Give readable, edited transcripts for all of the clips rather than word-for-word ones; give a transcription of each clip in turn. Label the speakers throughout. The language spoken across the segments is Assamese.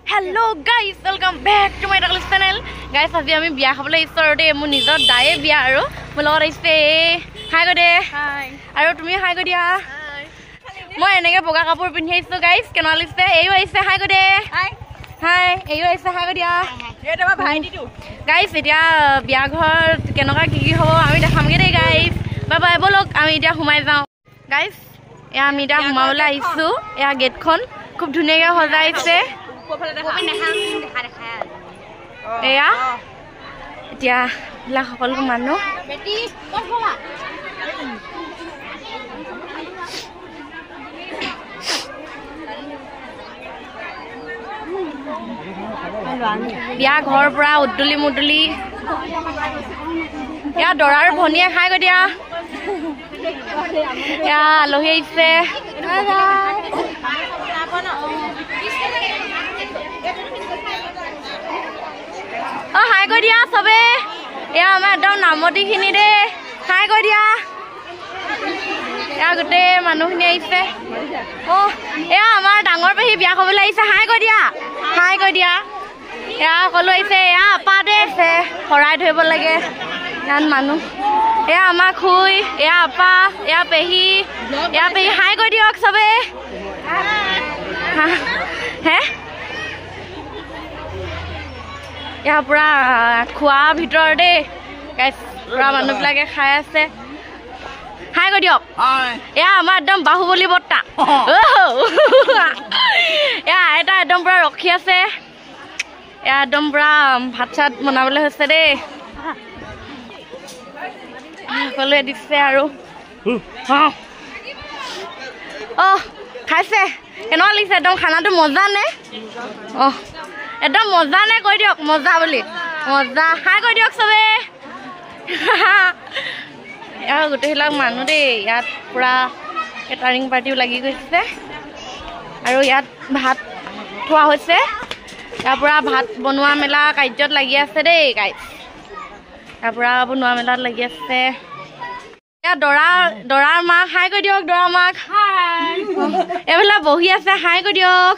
Speaker 1: Hello guys, welcome back to my channel. Guys, আজি আমি বিয়া খাবলৈ ইছৰতে মোৰ নিজৰ দায়ে বিয়া আৰু মোৰ লগত আছে হাই গদে হাই আৰু তুমি হাই গদিয়া হাই মই এনেকে বগা কাপোৰ পিন্ধি আইছো গাইস কেনে লাগিছে এইও আহিছে হাই গদে হাই হাই এইও আহিছে হাই গদিয়া এটা বা ভাইটিটো গাইস এতিয়া বিয়া ঘৰ কেনকা কি হ'ব আমি দেখামগে দেই গাইস বাই বাই বলক আমি এতিয়া সোমাই যাও গাইস এয়া আমি এতিয়া সোমাবলৈ আহিছো এয়া গেটখন খুব ধুনীয়াকৈ সজাইছে এয়া এতিয়া বিলাক সকলো মানুহ বিয়া ঘৰ পৰা উদ্দুলি মুদুলি এয়া দৰাৰ ভনীয়ে খাই গৈ দিয়া এয়া আলহী আহিছে অ হাই গৈ দিয়া চবে এয়া আমাৰ একদম নামতিখিনি দে হাই গৈ দিয়া এয়া গোটেই মানুহখিনি আহিছে অ এয়া আমাৰ ডাঙৰ পেহী বিয়া খাবলৈ আহিছে হাই গৈ দিয়া হাই গৈ দিয়া এয়া সকলো আহিছে এয়া আপা দে আছে শৰাই ধৰিব লাগে ইয়াত মানুহ এয়া আমাৰ খুই এয়া আপা এয়া পেহী হাই গৈ দিয়ক চবে হে এয়া পুৰা খোৱা ভিতৰ দেই গাইছ পুৰা মানুহবিলাকে খাই আছে হাই গৈ দিয়ক এয়া আমাৰ একদম বাহুবলী বৰ্তা এয়া এটা একদম পুৰা ৰখি আছে এয়া একদম পুৰা ভাত চাত বনাবলৈ হৈছে দেই সকলোৱে দিছে আৰু অ খাইছে কেনেকুৱা লাগিছে একদম খানাটো মজা নে অ একদম মজা নে কৈ দিয়ক মজা বুলি মজা হাই কৈ দিয়ক চবে এয়া গোটেইবিলাক মানুহ দেই ইয়াত পুৰা কেটাৰিং পাৰ্টিও লাগি গৈছে আৰু ইয়াত ভাত থোৱা হৈছে ইয়াৰ পৰা ভাত বনোৱা মেলা কাৰ্যত লাগি আছে দেই গাইছ ইয়াৰ পৰা বনোৱা মেলাত লাগি আছে এয়া দৰাৰ মাক হাই কৈ দিয়ক দৰাৰ মাক এইফালে বহি আছে হাই কৈ দিয়ক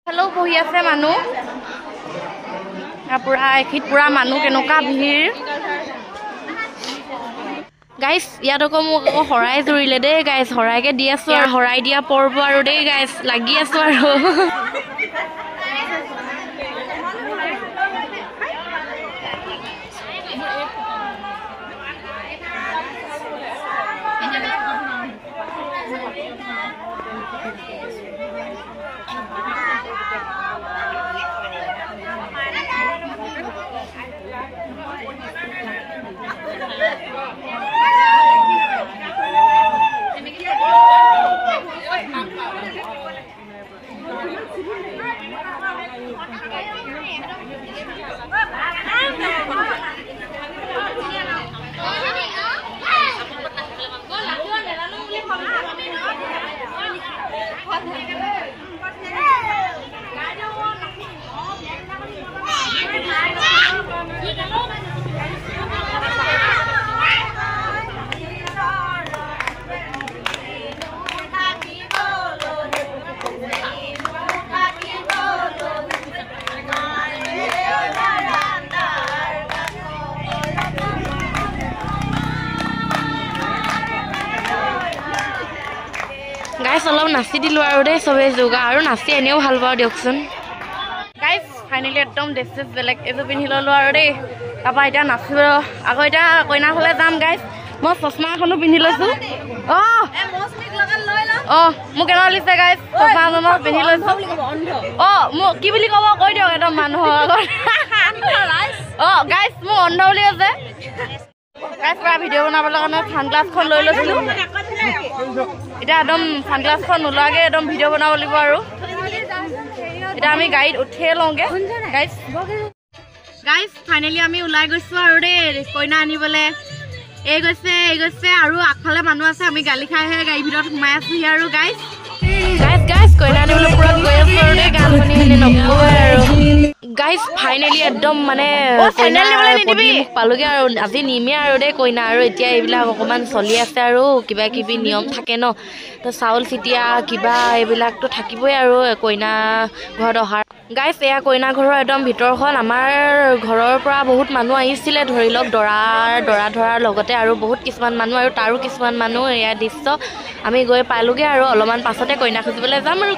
Speaker 1: হেল্ল' বহি আছে মানুহ ইয়াৰ পৰা এখিত পুৰা মানুহ কেনেকুৱা ভিৰ গাইছ ইয়াত আকৌ মোক আকৌ শৰাই জুৰিলে দেই গাইছ শৰাইকে দি আছো আৰু শৰাই দিয়া পৰ্ব আৰু দেই গাইছ লাগি আছো আৰু গাইছ অলপ নাচি দিলোঁ আৰু দেই চবেই যোগা আৰু নাচি এনেও ভাল পাওঁ দিয়কচোন গাইছ ফাইনেলি একদম ড্ৰেছ বেলেগ এযোৰ পিন্ধি ল'লোঁ আৰু দেই তাৰপৰা এতিয়া নাচিব আকৌ এতিয়া কইনাৰ ফালে যাম গাইছ মই চশমা এখনো পিন্ধি লৈছোঁ মোক কেনেকুৱা লাগিছে গাইছ চশমা এখনো পিন্ধি লৈছোঁ মোক কি বুলি ক'ব কৈ দিয়ক একদম মানুহৰ আগত গাইছ মোক অন্ধ বুলি কৈছে গাইছ পৰা ভিডিঅ' বনাবলৈ কাৰণে ছানগ্লাছখন লৈ লৈছিলোঁ এতিয়া একদম ছানগ্লাছখন নোলোৱাকৈ একদম ভিডিঅ' বনাব লাগিব আৰু এতিয়া আমি গাড়ীত উঠিয়ে লওঁগৈ গাইছ ফাইনেলি আমি ওলাই গৈছোঁ আৰু দেই কইনা আনিবলৈ এই গৈছে আৰু আগফালে মানুহ আছে আমি গালি খাইহে গাড়ীৰ ভিতৰত সোমাই আছোঁহি আৰু গাইছ গাইজ কইনা আনিবলৈ পুৰা গৈ আছো আৰু দেই গান শুনি শুনি নকয় আৰু গাইজ ফাইনেলি একদম মানে পালোগে আৰু আজি নিমে আৰু দেই কইনা আৰু এতিয়া এইবিলাক অকণমান চলি আছে আৰু কিবা কিবি নিয়ম থাকে ন তো চাউল চিটিয়া কিবা এইবিলাকতো থাকিবই আৰু কইনা ঘৰত অহাৰ গাইজ এয়া কইনা ঘৰৰ একদম ভিতৰখন আমাৰ ঘৰৰ পৰা বহুত মানুহ আহিছিলে ধৰি লওক দৰা ধৰাৰ লগতে আৰু বহুত কিছুমান মানুহ আৰু তাৰো কিছুমান মানুহ এয়া দৃশ্য আমি গৈ পালোগে আৰু অলপমান পাছতে কইনা খুজিবলৈ যাম আৰু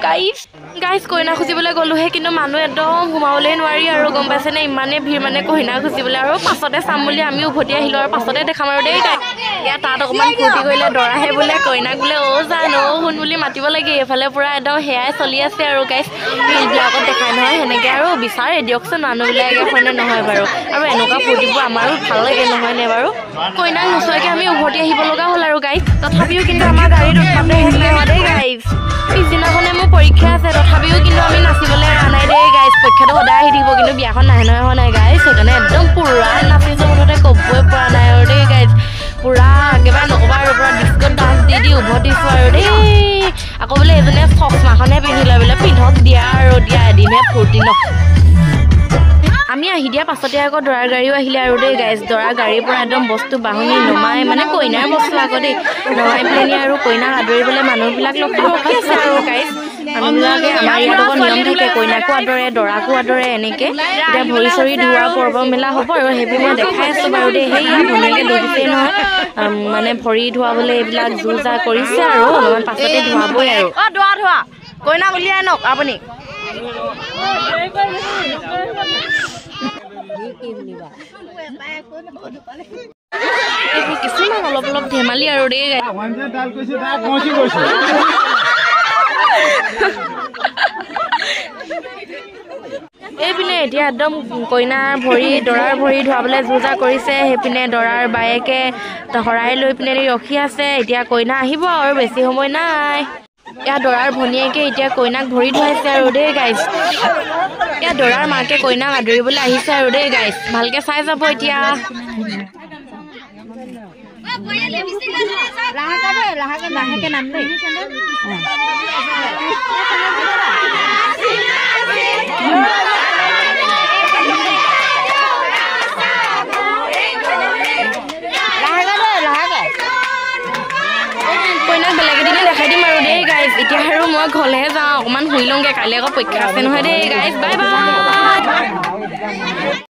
Speaker 1: গাইজ কইনা খুজিবলৈ গ'লোহে কিন্তু মানুহ একদম সোমাবলৈ নোৱাৰি আৰু গম পাইছেনে ইমানেই ভিৰ মানে কইনা খুজিবলৈ আৰু পাছতে চাম বুলি আমি উভতি আহিলোঁ আৰু পাছতে দেখাম আৰু দেই ইয়াত তাত অকণমান ফূৰ্তি কৰিলে দৰাহে বোলে কইনাক বোলে জান শুন বুলি মাতিব লাগে এইফালে পূৰা একদম সেয়াই চলি আছে আৰু গাইজ ৰিলবিলাকত দেখাই নহয় সেনেকৈ আৰু বিচাৰে দিয়কচোন মানুহবিলাকে হয়নে নহয় বাৰু আৰু এনেকুৱা ফূৰ্তিবোৰ আমাৰো ভাল লাগে নহয়নে বাৰু কইনাক নোচোৱাকৈ আমি উভতি আহিব লগা হ'ল আৰু গাইজ তথাপিও কিন্তু আমাৰ গাড়ীত উঠাতে শেষ নাই হোৱা দেই গাইজ পিছদিনাখনে মোৰ পৰীক্ষা আছে তথাপিও কিন্তু আমি নাচিবলৈ অহা নাই দেই গাইজ পৰীক্ষাটো সদায় আহি থাকিব কিন্তু বিয়াখন নাহে নহয় হোৱা নাই গাইজ সেইকাৰণে একদম পূৰা নাচিছোঁ মুঠতে ক'বই পৰা নাই আৰু দেই গাইজ পূৰা একেবাৰে নক'বা আৰু পূৰা ডিস্ক'ত ডান্স দি উভতিছোঁ আৰু দেই আকৌ বোলে এজনে চশমাখনহে পিন্ধি লয় বোলে পিন্ধক দিয়া আৰু দিয়া এদিনহে ফূৰ্তি ন আমি আহি দিয়া পাছতে আকৌ দৰাৰ গাড়ীও আহিলে আৰু দেই গাইজ দৰাৰ গাড়ীৰ পৰা একদম বস্তু বাহনি নমাই মানে কইনাৰ বস্তু আকৌ দেই নমাই পেলানি আৰু কইনাক আদৰিবলৈ মানুহবিলাক লগ ৰখি আছে আৰু গাইজ মানুহবিলাকে আমাৰ ইয়াত আকৌ নিয়ম থাকে কইনাকো আদৰে দৰাকো আদৰে এনেকৈ এতিয়া ভৰি চৰি ধোৱা পৰ্ব মেলা হ'ব আৰু সেইবোৰ মই দেখাই আছোঁ বাৰু দেই সেই ধুনীয়াকৈ দেখিছেই নহয় মানে ভৰি ধোৱাবলৈ এইবিলাক জোৰ জা কৰিছে আৰু অলপমান পাছতে ধোৱাবই আৰু ধোৱা কইনাক উলিয়াই আনক আপুনি কিছুমান অলপ অলপ ধেমালি আৰু দেই এইপিনে এতিয়া একদম কইনাৰ দৰাৰ ভৰি ধোৱাবলৈ যোজা কৰিছে সেইপিনে দৰাৰ বায়েকে শৰাই লৈ পিনে ৰখি আছে এতিয়া কইনা আহিব আৰু বেছি সময় নাই ইয়াত দৰাৰ ভনীয়েকে এতিয়া কইনাক ভৰি ধুৱাইছে আৰু দেই গাইজ ইয়াত দৰাৰ মাকে কইনাক আদৰিবলৈ আহিছে আৰু দেই গাইজ ভালকে চাই যাব এতিয়া লাহেকে নাম দেই কইনাক বেলেগ এদিনে দেখাই দিম আৰু দেই গাইজ এতিয়া আৰু মই ঘৰলৈহে যাওঁ অকণমান শুই লওঁগৈ কাইলৈ আকৌ পৰীক্ষা আছে নহয় দেই গাইজ বাই বাই